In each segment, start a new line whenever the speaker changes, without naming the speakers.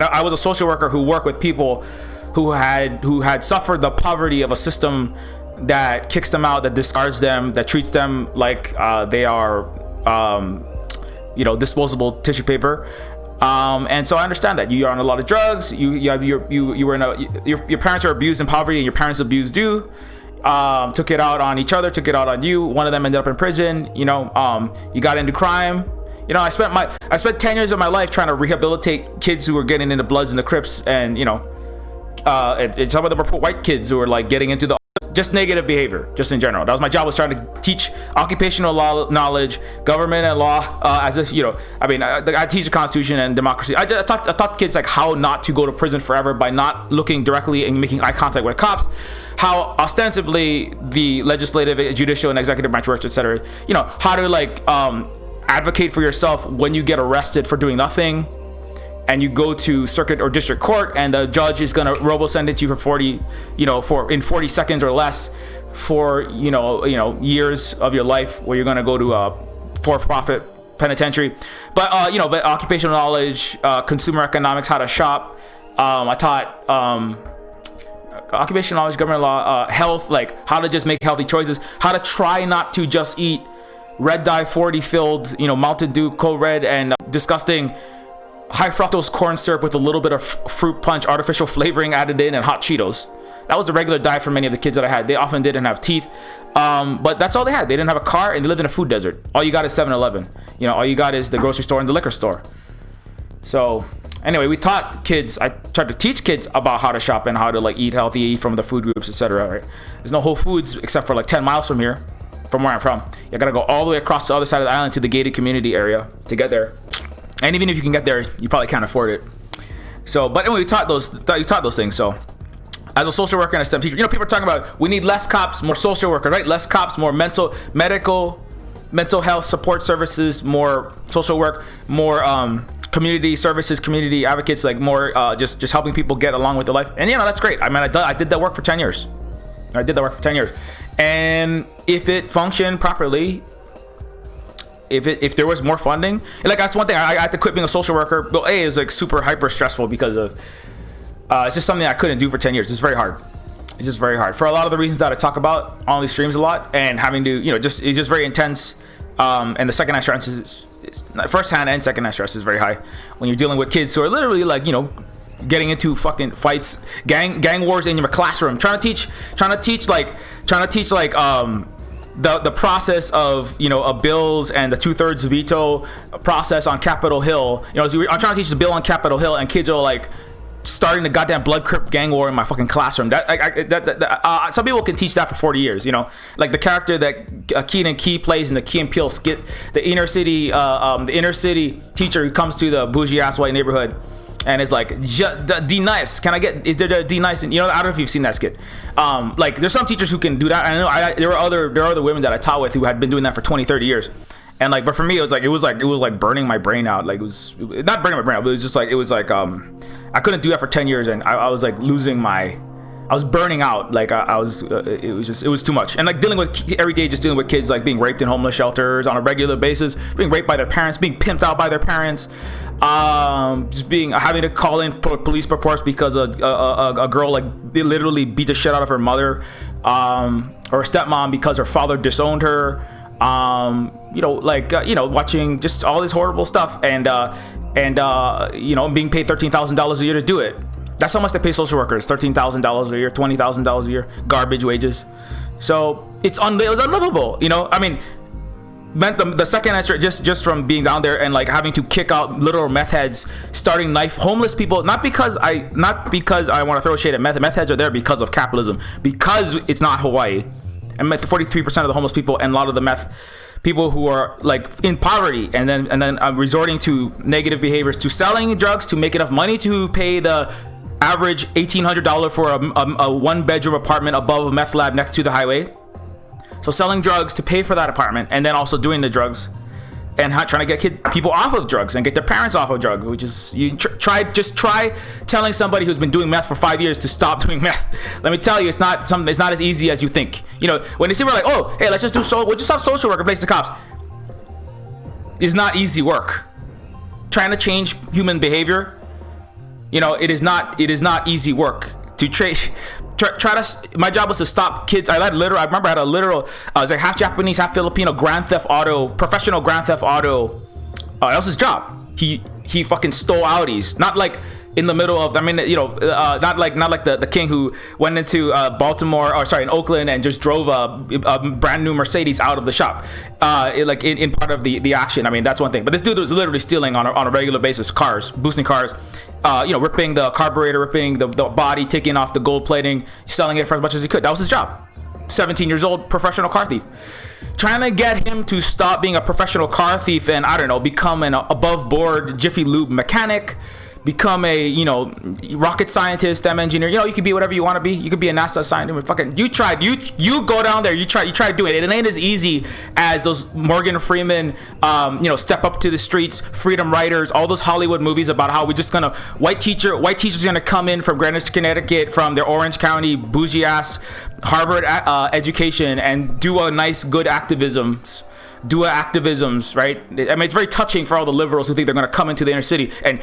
I was a social worker who worked with people who had suffered the poverty of a system that kicks them out, that discards them, that treats them like they are disposable tissue paper. And so I understand that you are on a lot of drugs. You were your parents are abused in poverty, and your parents abused you. Took it out on each other, took it out on you. One of them ended up in prison. You got into crime. I spent 10 years of my life trying to rehabilitate kids who were getting into Bloods and the Crips, and and some of them were white kids who were like getting into the just negative behavior, just in general. That was my job, was trying to teach occupational law knowledge, government and law, as if I teach the Constitution and democracy. I taught kids like how not to go to prison forever by not looking directly and making eye contact with cops. How ostensibly the legislative, judicial, and executive branch works, etc. How to advocate for yourself when you get arrested for doing nothing, and you go to circuit or district court, and the judge is gonna robo sentence you for 40 seconds or less for years of your life, where you're gonna go to a for-profit penitentiary. But occupational knowledge, consumer economics, how to shop. I taught occupational knowledge, government law, health, like how to just make healthy choices, how to try not to just eat red dye 40 filled Mountain Dew Code Red and disgusting high fructose corn syrup with a little bit of fruit punch artificial flavoring added in, and hot Cheetos. That was the regular diet for many of the kids that I had. They often didn't have teeth, but that's all they had. They didn't have a car, and they lived in a food desert. All you got is 7-Eleven. All you got is the grocery store and the liquor store. So anyway, we taught kids, I tried to teach kids about how to shop and how to eat healthy, eat from the food groups, etc. Right? There's no Whole Foods except for 10 miles from here, from where I'm from. You gotta go all the way across the other side of the island to the gated community area to get there. And even if you can get there, you probably can't afford it. So, but anyway, we taught those things. So, as a social worker and a STEM teacher, people are talking about we need less cops, more social workers, right? Less cops, more mental health support services, more social work, more community services, community advocates, more just helping people get along with their life. And that's great. I mean, I did that work for 10 years. And if it functioned properly, if there was more funding, that's one thing. I had to quit being a social worker. Well, it was super hyper stressful because of it's just something I couldn't do for 10 years. It's very hard. It's just very hard for a lot of the reasons that I talk about on these streams a lot, and having to it's just very intense. And the second-hand stress is first-hand and second-hand stress is very high when you're dealing with kids who are literally getting into fucking fights, gang wars in your classroom, trying to teach the process of bills and the 2/3 veto process on Capitol Hill. I'm trying to teach the bill on Capitol Hill, and kids are starting the goddamn blood crip gang war in my fucking classroom. Some people can teach that for 40 years. The character that Keenan Key plays in the Key and Peele skit, the inner city teacher who comes to the bougie ass white neighborhood and is like, D nice, can I get, is there a D nice? And I don't know if you've seen that skit. There's some teachers who can do that. I know there are other women that I taught with who had been doing that for 20-30 years. And but for me, it was burning my brain out. It was not burning my brain out, but it was I couldn't do that for 10 years, and I was I was burning out. It was too much. And dealing with every day, just dealing with kids being raped in homeless shelters on a regular basis, being raped by their parents, being pimped out by their parents, having to call in police reports because a girl they literally beat the shit out of her mother, or a stepmom because her father disowned her. Watching just all this horrible stuff, and being paid $13,000 a year to do it. That's how much they pay social workers: $13,000 a year, $20,000 a year, garbage wages. So it was unlivable. Meant the second answer just from being down there and having to kick out literal meth heads, starting knife homeless people. Not because I want to throw shade at meth. Meth heads are there because of capitalism, because it's not Hawaii. And 43% of the homeless people and a lot of the meth people who are in poverty and then resorting to negative behaviors, to selling drugs to make enough money to pay the average $1,800 for a one-bedroom apartment above a meth lab next to the highway. So selling drugs to pay for that apartment, and then also doing the drugs and trying to get people off of drugs and get their parents off of drugs, which is try telling somebody who's been doing meth for 5 years to stop doing meth. Let me tell you, it's not as easy as you think. When they say we're oh, hey, let's just we'll just have social work replace the cops. It's not easy work. Trying to change human behavior It is not easy work to trade. Try to. My job was to stop kids. I remember I had a literal. I was like half Japanese, half Filipino. Professional Grand Theft Auto. That was his job. He fucking stole Audis, not like in the middle of. Not like the king who went into in Oakland and just drove a brand new Mercedes out of the shop, in part of the action. I mean, that's one thing. But this dude was literally stealing on a regular basis cars, boosting cars, ripping the carburetor, ripping the body, taking off the gold plating, selling it for as much as he could. That was his job. 17 years old, professional car thief. Trying to get him to stop being a professional car thief and, I don't know, become an above board Jiffy Lube mechanic, become a, rocket scientist, STEM engineer. You could be whatever you want to be. You could be a NASA scientist. Fucking, you go down there, you try to do it. It ain't as easy as those Morgan Freeman, Step Up to the Streets, Freedom Riders, all those Hollywood movies about how we just gonna, white teachers gonna come in from Greenwich, Connecticut, from their Orange County, bougie ass Harvard education and do a nice, good activisms, right? I mean, it's very touching for all the liberals who think they're gonna come into the inner city and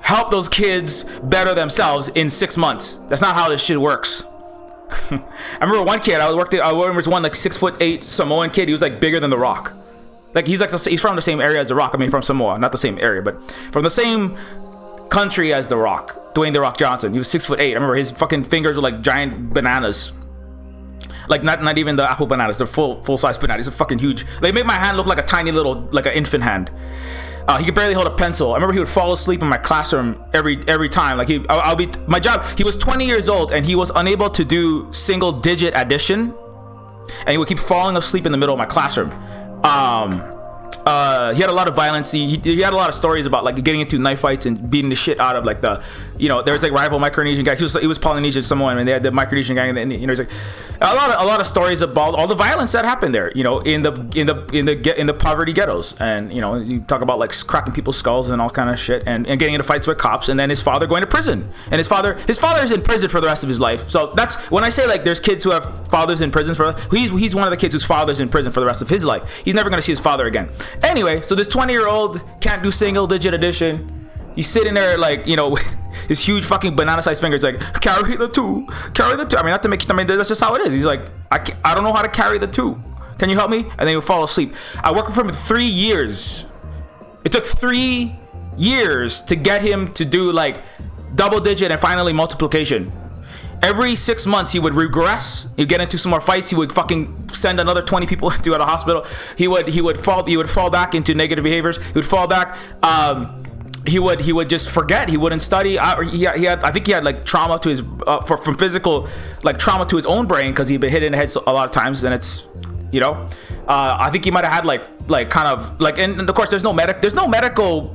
help those kids better themselves in 6 months. That's not how this shit works. I remember one kid, I remember one like 6'8" Samoan kid. He was like bigger than The Rock. Like he's from the same area as The Rock. I mean, from Samoa, not the same area, but from the same country as The Rock. Dwayne The Rock Johnson. He was 6'8". I remember his fucking fingers were like giant bananas. Like not even the apple bananas, the full size bananas. It's fucking huge. They made my hand look like a tiny little, like an infant hand. He could barely hold a pencil. I remember he would fall asleep in my classroom every time. Like my job. He was 20 years old and he was unable to do single digit addition, and he would keep falling asleep in the middle of my classroom. He had a lot of violence. He had a lot of stories about like getting into knife fights and beating the shit out of like there was like rival Micronesian guy. He was Polynesian Samoan, and they had the Micronesian gang, and he's like a lot of stories about all the violence that happened there. In the poverty ghettos, and you talk about like cracking people's skulls and all kind of shit, and getting into fights with cops, and then his father going to prison, and his father is in prison for the rest of his life. So that's when I say like there's kids who have fathers in prison he's one of the kids whose father's in prison for the rest of his life. He's never going to see his father again. Anyway, so this 20-year-old can't do single digit addition. He's sitting there like, with his huge fucking banana sized fingers, like, carry the two. I mean, that's just how it is. He's like, I don't know how to carry the two. Can you help me? And then he would fall asleep. I worked with him for 3 years. It took 3 years to get him to do like double digit and finally multiplication. Every 6 months he would regress. He'd get into some more fights. He would fucking send another 20 people to a hospital. He would fall back into negative behaviors. He would fall back. He would just forget. He wouldn't study. I think he had like trauma to his from physical, like trauma to his own brain, because he'd been hit in the head a lot of times. And it's I think he might have had like kind of like, and of course there's no medical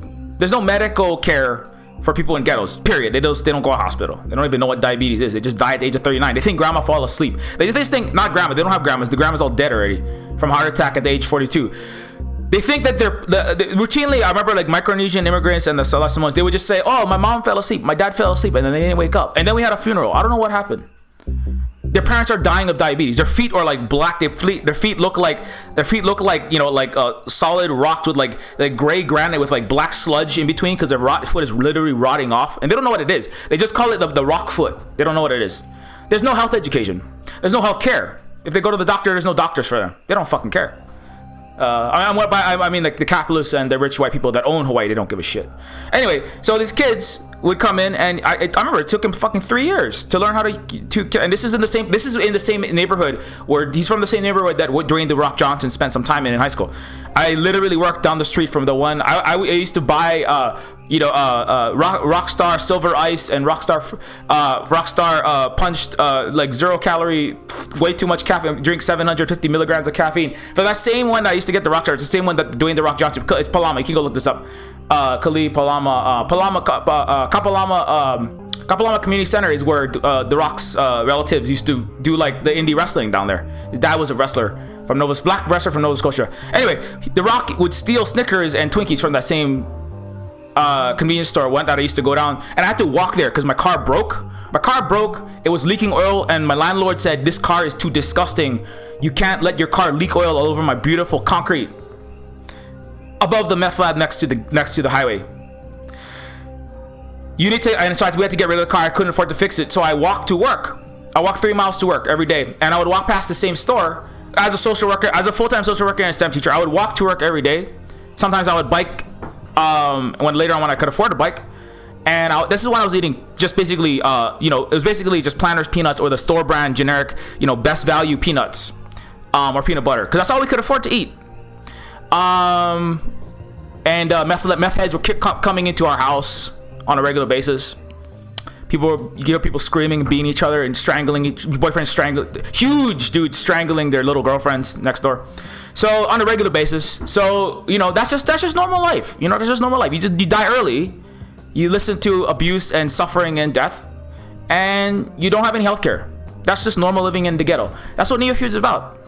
care for people in ghettos, period. They don't go to hospital. They don't even know what diabetes is. They just die at the age of 39. They think grandma fall asleep. They just think, not grandma. They don't have grandmas. The grandma's all dead already from heart attack at the age 42. They think that they're routinely. I remember like Micronesian immigrants and the Celestials. They would just say, "Oh, my mom fell asleep. My dad fell asleep," and then they didn't wake up. And then we had a funeral. I don't know what happened. Their parents are dying of diabetes. Their feet are like black. Their feet look like solid rocks with like gray granite with like black sludge in between, because their foot is literally rotting off, and they don't know what it is. They just call it the rock foot. They don't know what it is. There's no health education. There's no health care. If they go to the doctor, there's no doctors for them. They don't fucking care. I mean, like the capitalists and the rich white people that own Hawaii, they don't give a shit. Anyway, so these kids would come in, and I remember it took him fucking 3 years to learn how to, and this is in the same neighborhood where he's from, the same neighborhood that Dwayne The Rock Johnson spent some time in high school. I literally worked down the street from the one. I used to buy Rockstar Silver Ice and Rockstar punched like 0 calorie, way too much caffeine, drink 750 milligrams of caffeine. For that same one I used to get the Rockstar, it's the same one that Dwayne The Rock Johnson, it's Palama, you can go look this up. Kapalama Community Center is where The Rock's relatives used to do like the indie wrestling down there. His dad was a wrestler from black wrestler from Nova Scotia. Anyway, The Rock would steal Snickers and Twinkies from that same convenience store that I used to go down, and I had to walk there because my car broke. It was leaking oil, and my landlord said, "This car is too disgusting. You can't let your car leak oil all over my beautiful concrete." Above the meth lab next to the highway. you need to, and so we had to get rid of the car. I couldn't afford to fix it, so I walked to work. I walked 3 miles to work every day, and I would walk past the same store. As a social worker, as a full-time social worker and a STEM teacher, I would walk to work every day. Sometimes I would bike, when later on when I could afford a bike. And this is when I was eating just basically, it was basically just Planters peanuts or the store brand generic, best value peanuts, or peanut butter, because that's all we could afford to eat. Meth heads were coming into our house on a regular basis. You hear people screaming, beating each other, and strangling huge dudes strangling their little girlfriends next door. So on a regular basis. So that's just normal life. That's just normal life. You die early. You listen to abuse and suffering and death, and you don't have any healthcare. That's just normal living in the ghetto. That's what Neofeud is about.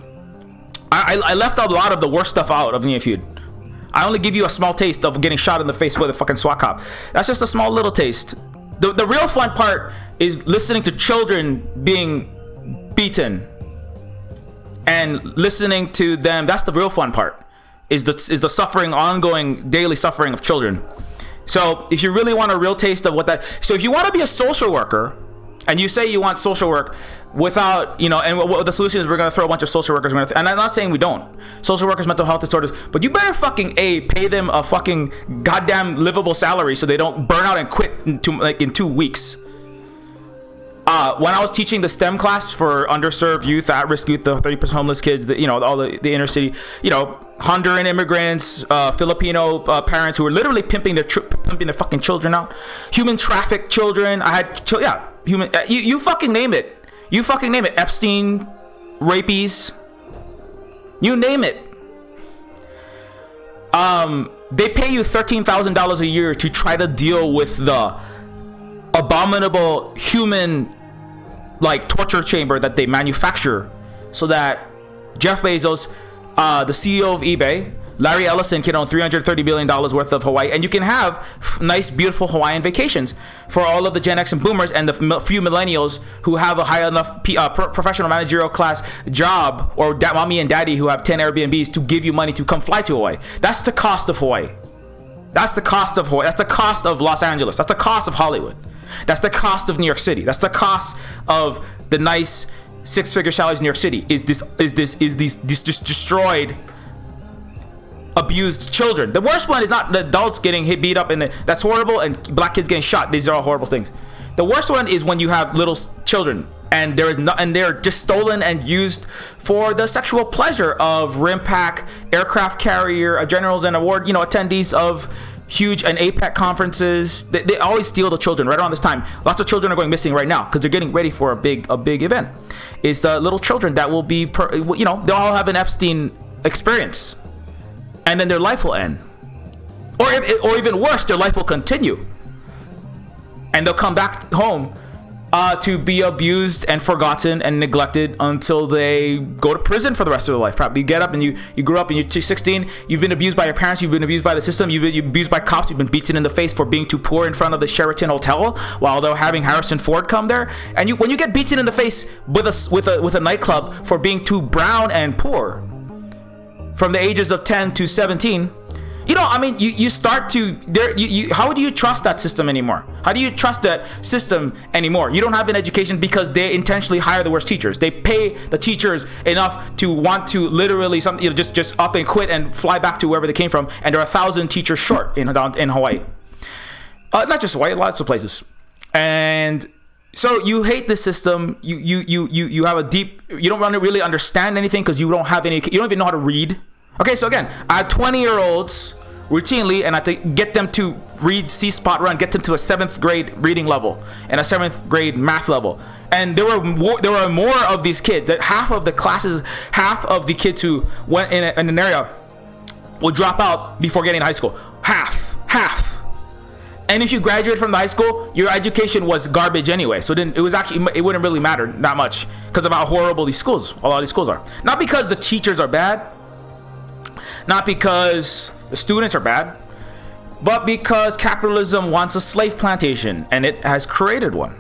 I left a lot of the worst stuff out of Neofeud. I only give you a small taste of getting shot in the face with a fucking SWAT cop. That's just a small little taste. The real fun part is listening to children being beaten and listening to them. That's the real fun part, is the suffering, ongoing daily suffering of children. So if you really want a real taste of so if you want to be a social worker, and you say you want social work without, and what the solution is, we're going to throw a bunch of social workers, and I'm not saying we don't. Social workers, mental health disorders, but you better fucking pay them a fucking goddamn livable salary so they don't burn out and quit in 2 weeks. When I was teaching the STEM class for underserved youth, at-risk youth, the 30% homeless kids, all the inner city, Honduran immigrants, Filipino parents who were literally pimping their fucking children out, human trafficked children. I had, human. You fucking name it. You fucking name it. Epstein, rapies, you name it. They pay you $13,000 a year to try to deal with the abominable human torture chamber that they manufacture, so that Jeff Bezos, the CEO of eBay, Larry Ellison, can own $330 billion worth of Hawaii, and you can have nice, beautiful Hawaiian vacations for all of the Gen X and Boomers and the few millennials who have a high enough professional managerial class job, or mommy and daddy who have 10 Airbnbs to give you money to come fly to Hawaii. That's the cost of Hawaii. That's the cost of Hawaii. That's the cost of Los Angeles. That's the cost of Hollywood. That's the cost of New York City. That's the cost of the nice 6-figure salaries in New York City. Is these destroyed, abused children. The worst one is not the adults getting beat up, and that's horrible, and black kids getting shot. These are all horrible things. The worst one is when you have little children and they're just stolen and used for the sexual pleasure of RIMPAC, aircraft carrier, generals and award attendees of huge and APEC conferences. They always steal the children right around this time. Lots of children are going missing right now because they're getting ready for a big event. It's the little children that will be they'll all have an Epstein experience, and then their life will end, or even worse, their life will continue, and they'll come back home to be abused and forgotten and neglected until they go to prison for the rest of their life. Probably you get up and you grew up and you're 16, you've been abused by your parents, you've been abused by the system, you've been abused by cops, you've been beaten in the face for being too poor in front of the Sheraton Hotel while they're having Harrison Ford come there. And when you get beaten in the face with a nightclub for being too brown and poor from the ages of 10 to 17, you start to how do you trust that system anymore? How do you trust that system anymore? You don't have an education because they intentionally hire the worst teachers. They pay the teachers enough to want to literally just up and quit and fly back to wherever they came from, and there are 1,000 teachers short in Hawaii. Not just Hawaii, lots of places. And so you hate the system. You have a deep, you don't really understand anything because you don't even know how to read. Okay, so again, I have 20-year-olds routinely, and I have to get them to read, see, spot, run, get them to a 7th grade reading level and a 7th grade math level. And there were more of these kids. That half of the kids who went in an area will drop out before getting to high school. Half. And if you graduate from the high school, your education was garbage anyway. So it wouldn't really matter that much because of how horrible a lot of these schools are. Not because the teachers are bad, not because the students are bad, but because capitalism wants a slave plantation, and it has created one.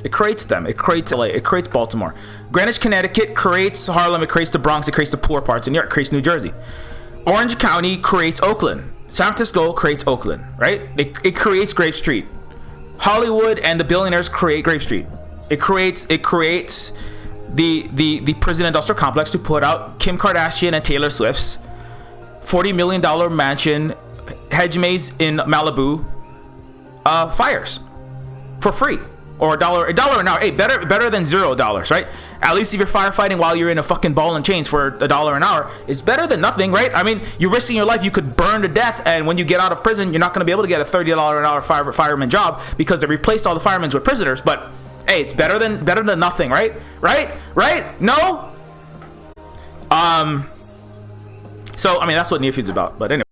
It creates them. It creates LA. It creates Baltimore. Greenwich, Connecticut creates Harlem. It creates the Bronx. It creates the poor parts of New York. It creates New Jersey. Orange County creates Oakland. San Francisco creates Oakland, right? It creates Grape Street. Hollywood and the billionaires create Grave Street. It creates the prison industrial complex to put out Kim Kardashian and Taylor Swift's $40 million mansion, hedge maze in Malibu, fires for free, or a dollar an hour. Hey, better than $0, right? At least if you're firefighting while you're in a fucking ball and chains for $1 an hour, it's better than nothing, right? I mean, you're risking your life. You could burn to death, and when you get out of prison, you're not going to be able to get a $30 an hour fireman job because they replaced all the firemen with prisoners. But hey, it's better than nothing, right? Right? No. So I mean, that's what Neofeud's about. But anyway.